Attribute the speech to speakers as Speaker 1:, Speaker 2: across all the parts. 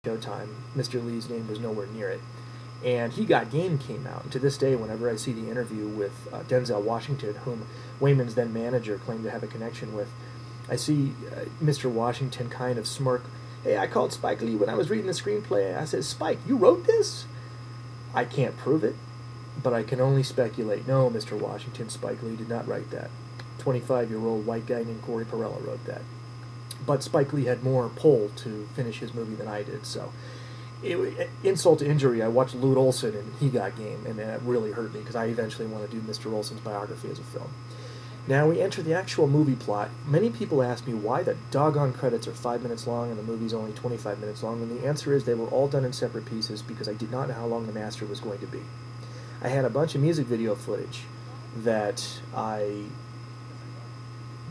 Speaker 1: Showtime. Mr. Lee's name was nowhere near it. And He Got Game came out. And to this day, whenever I see the interview with Denzel Washington, whom Wayman's then manager claimed to have a connection with, I see Mr. Washington kind of smirk. Hey, I called Spike Lee when I was reading the screenplay. I said, Spike, you wrote this? I can't prove it, but I can only speculate. No, Mr. Washington, Spike Lee did not write that. 25-year-old white guy named Corey Perella wrote that. But Spike Lee had more pull to finish his movie than I did, so insult to injury, I watched Lute Olson and He Got Game, and that really hurt me because I eventually want to do Mr. Olson's biography as a film. Now we enter the actual movie plot. Many people ask me why the doggone credits are 5 minutes long and the movie's only 25 minutes long, and the answer is they were all done in separate pieces because I did not know how long the master was going to be. I had a bunch of music video footage that I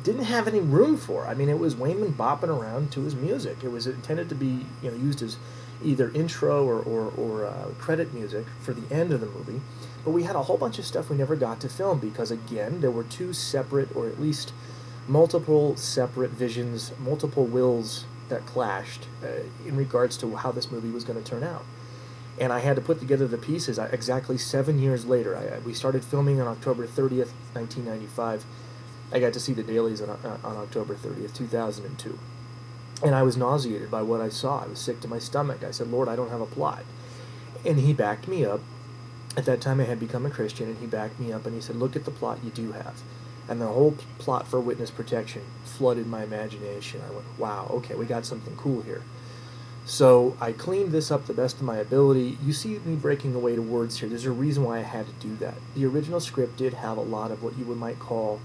Speaker 1: didn't have any room for. I mean, it was Wayman bopping around to his music. It was intended to be, used as either intro or credit music for the end of the movie. But we had a whole bunch of stuff we never got to film because, again, there were two separate, or at least multiple separate visions, multiple wills that clashed in regards to how this movie was going to turn out. And I had to put together the pieces exactly 7 years later. We started filming on October 30th, 1995. I got to see the dailies on October 30th, 2002. And I was nauseated by what I saw. I was sick to my stomach. I said, Lord, I don't have a plot. And he backed me up. At that time, I had become a Christian, and he backed me up, and he said, look at the plot you do have. And the whole plot for witness protection flooded my imagination. I went, wow, okay, we got something cool here. So I cleaned this up the best of my ability. You see me breaking away to words here. There's a reason why I had to do that. The original script did have a lot of what you might call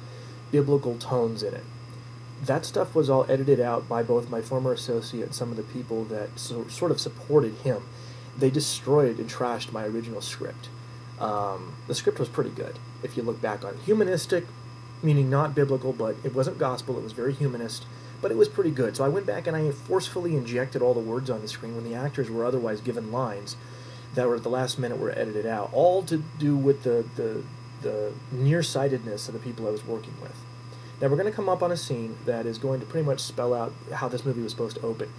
Speaker 1: biblical tones in it. That stuff was all edited out by both my former associate and some of the people that sort of supported him. They destroyed and trashed my original script. The script was pretty good, if you look back on it. Humanistic, meaning not biblical, but it wasn't gospel, it was very humanist, but it was pretty good. So I went back and I forcefully injected all the words on the screen when the actors were otherwise given lines that were at the last minute were edited out, all to do with the nearsightedness of the people I was working with. Now we're going to come up on a scene that is going to pretty much spell out how this movie was supposed to open.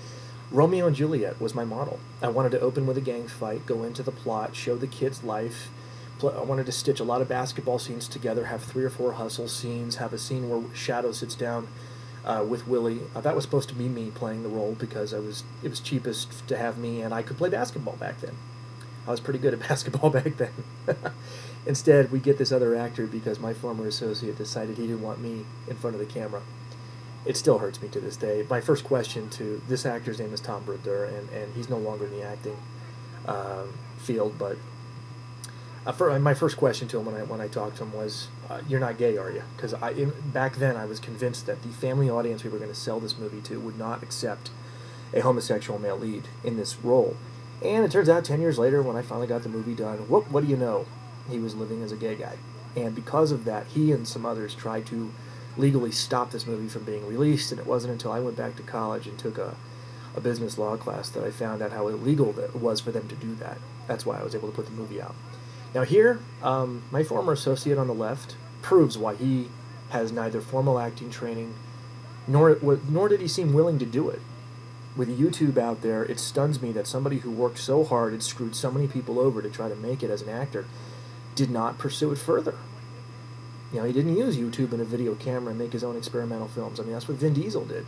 Speaker 1: Romeo and Juliet was my model. I wanted to open with a gang fight, go into the plot, show the kid's life. I wanted to stitch a lot of basketball scenes together, have 3 or 4 hustle scenes, have a scene where Shadow sits down with Willie. That was supposed to be me playing the role because it was cheapest to have me, and I could play basketball back then. I was pretty good at basketball back then. Instead, we get this other actor because my former associate decided he didn't want me in front of the camera. It still hurts me to this day. My first question to this actor's name is Tom Brodeur, and he's no longer in the acting field, but my first question to him when I talked to him was, you're not gay, are you? Because back then I was convinced that the family audience we were going to sell this movie to would not accept a homosexual male lead in this role. And it turns out 10 years later, when I finally got the movie done, what do you know? He was living as a gay guy. And because of that, he and some others tried to legally stop this movie from being released, and it wasn't until I went back to college and took a business law class that I found out how illegal it was for them to do that. That's why I was able to put the movie out. Now here, my former associate on the left proves why he has neither formal acting training, nor did he seem willing to do it. With YouTube out there, it stuns me that somebody who worked so hard and screwed so many people over to try to make it as an actor did not pursue it further. He didn't use YouTube and a video camera and make his own experimental films. I mean, that's what Vin Diesel did.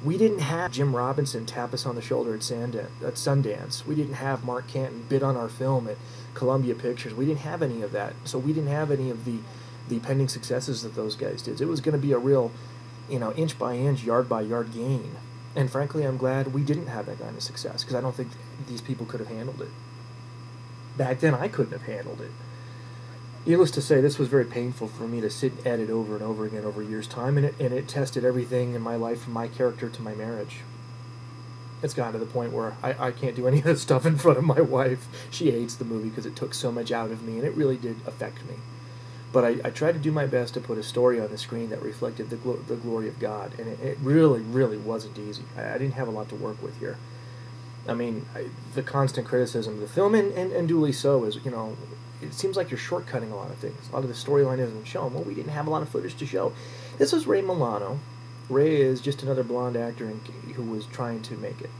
Speaker 1: We didn't have Jim Robinson tap us on the shoulder at Sundance. We didn't have Mark Canton bid on our film at Columbia Pictures. We didn't have any of that. So we didn't have any of the pending successes that those guys did. It was going to be a real, inch by inch, yard by yard gain. And frankly, I'm glad we didn't have that kind of success because I don't think these people could have handled it. Back then, I couldn't have handled it. Needless to say, this was very painful for me to sit and edit over and over again over years' time, and it tested everything in my life from my character to my marriage. It's gotten to the point where I can't do any of this stuff in front of my wife. She hates the movie because it took so much out of me, and it really did affect me. But I tried to do my best to put a story on the screen that reflected the glory of God, and it really, really wasn't easy. I didn't have a lot to work with here. I mean, the constant criticism of the film, and duly so, is, it seems like you're shortcutting a lot of things. A lot of the storyline isn't shown. Well, we didn't have a lot of footage to show. This was Ray Milano. Ray is just another blonde actor who was trying to make it.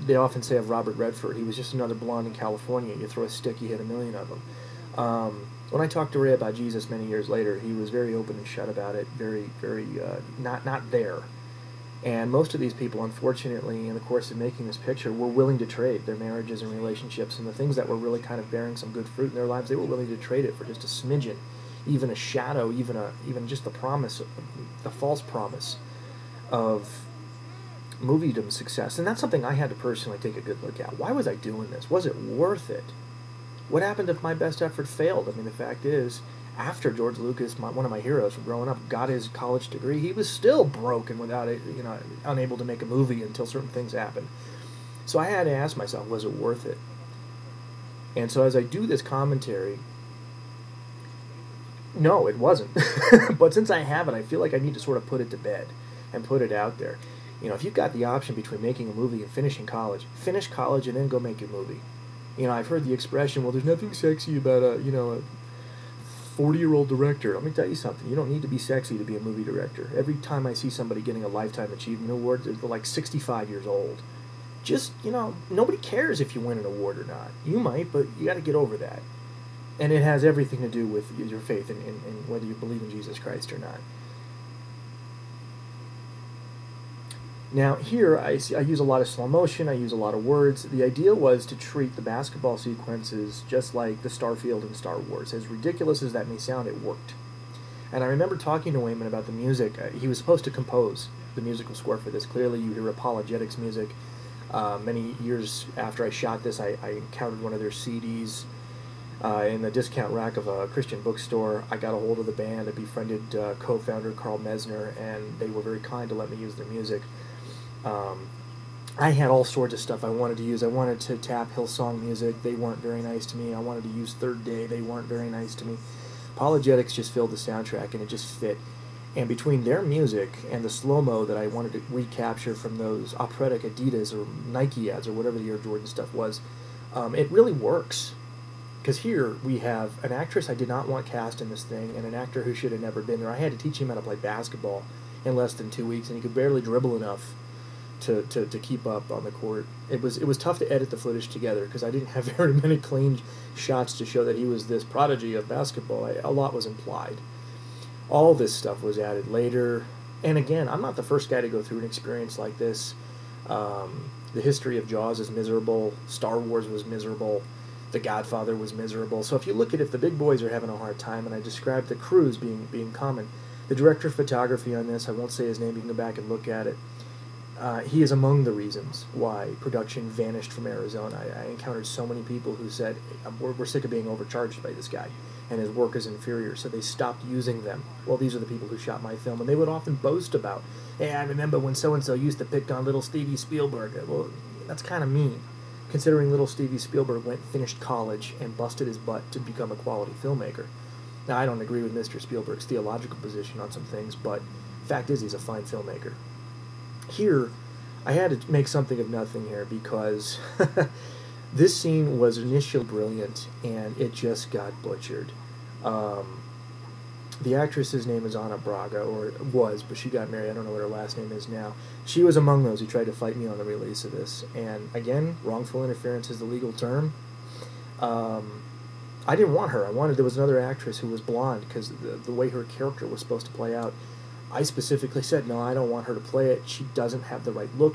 Speaker 1: they often say of Robert Redford, he was just another blonde in California. You throw a stick, you hit a million of them. When I talked to Ray about Jesus many years later, he was very open and shut about it, very not there. And most of these people, unfortunately, in the course of making this picture, were willing to trade their marriages and relationships and the things that were really kind of bearing some good fruit in their lives. They were willing to trade it for just a smidgen, even a shadow, even just the promise, the false promise of moviedom success. And that's something I had to personally take a good look at. Why was I doing this? Was it worth it? What happened if my best effort failed? I mean, the fact is, after George Lucas, one of my heroes from growing up, got his college degree, he was still broke and without it, unable to make a movie until certain things happened. So I had to ask myself, was it worth it? And so as I do this commentary, no, it wasn't. But since I have it, I feel like I need to sort of put it to bed and put it out there. If you've got the option between making a movie and finishing college, finish college and then go make your movie. I've heard the expression, well, there's nothing sexy about a 40-year-old director. Let me tell you something. You don't need to be sexy to be a movie director. Every time I see somebody getting a Lifetime Achievement Award, they're like 65 years old. Just, nobody cares if you win an award or not. You might, but you got to get over that. And it has everything to do with your faith in whether you believe in Jesus Christ or not. Now here I use a lot of slow motion, I use a lot of words. The idea was to treat the basketball sequences just like the Starfield in Star Wars. As ridiculous as that may sound, it worked. And I remember talking to Wayman about the music. He was supposed to compose the musical score for this. Clearly you hear apologetics music. Many years after I shot this, I encountered one of their CDs in the discount rack of a Christian bookstore. I got a hold of the band. I befriended co-founder Carl Mesner, and they were very kind to let me use their music. I had all sorts of stuff I wanted to use. I wanted to tap Hillsong music. They weren't very nice to me. I wanted to use Third Day. They weren't very nice to me. Apologetics just filled the soundtrack, and it just fit. And between their music and the slow-mo that I wanted to recapture from those operatic Adidas or Nike ads or whatever the Air Jordan stuff was, it really works. Because here we have an actress I did not want cast in this thing and an actor who should have never been there. I had to teach him how to play basketball in less than 2 weeks, and he could barely dribble enough to keep up on the court. It was tough to edit the footage together because I didn't have very many clean shots to show that he was this prodigy of basketball. A lot was implied. All this stuff was added later. And again, I'm not the first guy to go through an experience like this. The history of Jaws is miserable. Star Wars was miserable. The Godfather was miserable. So if you look at if the big boys are having a hard time, and I described the crews being common, the director of photography on this, I won't say his name, you can go back and look at it. He is among the reasons why production vanished from Arizona. I encountered so many people who said, we're sick of being overcharged by this guy, and his work is inferior, so they stopped using them. Well, these are the people who shot my film, and they would often boast about, hey, I remember when so-and-so used to pick on little Stevie Spielberg. Well, that's kind of mean, considering little Stevie Spielberg finished college and busted his butt to become a quality filmmaker. Now, I don't agree with Mr. Spielberg's theological position on some things, but fact is he's a fine filmmaker. Here, I had to make something of nothing here because this scene was initially brilliant and it just got butchered. The actress's name is Ana Braga, or was, but she got married. I don't know what her last name is now. She was among those who tried to fight me on the release of this. And again, wrongful interference is the legal term. I didn't want her. There was another actress who was blonde because the way her character was supposed to play out. I specifically said, no, I don't want her to play it. She doesn't have the right look.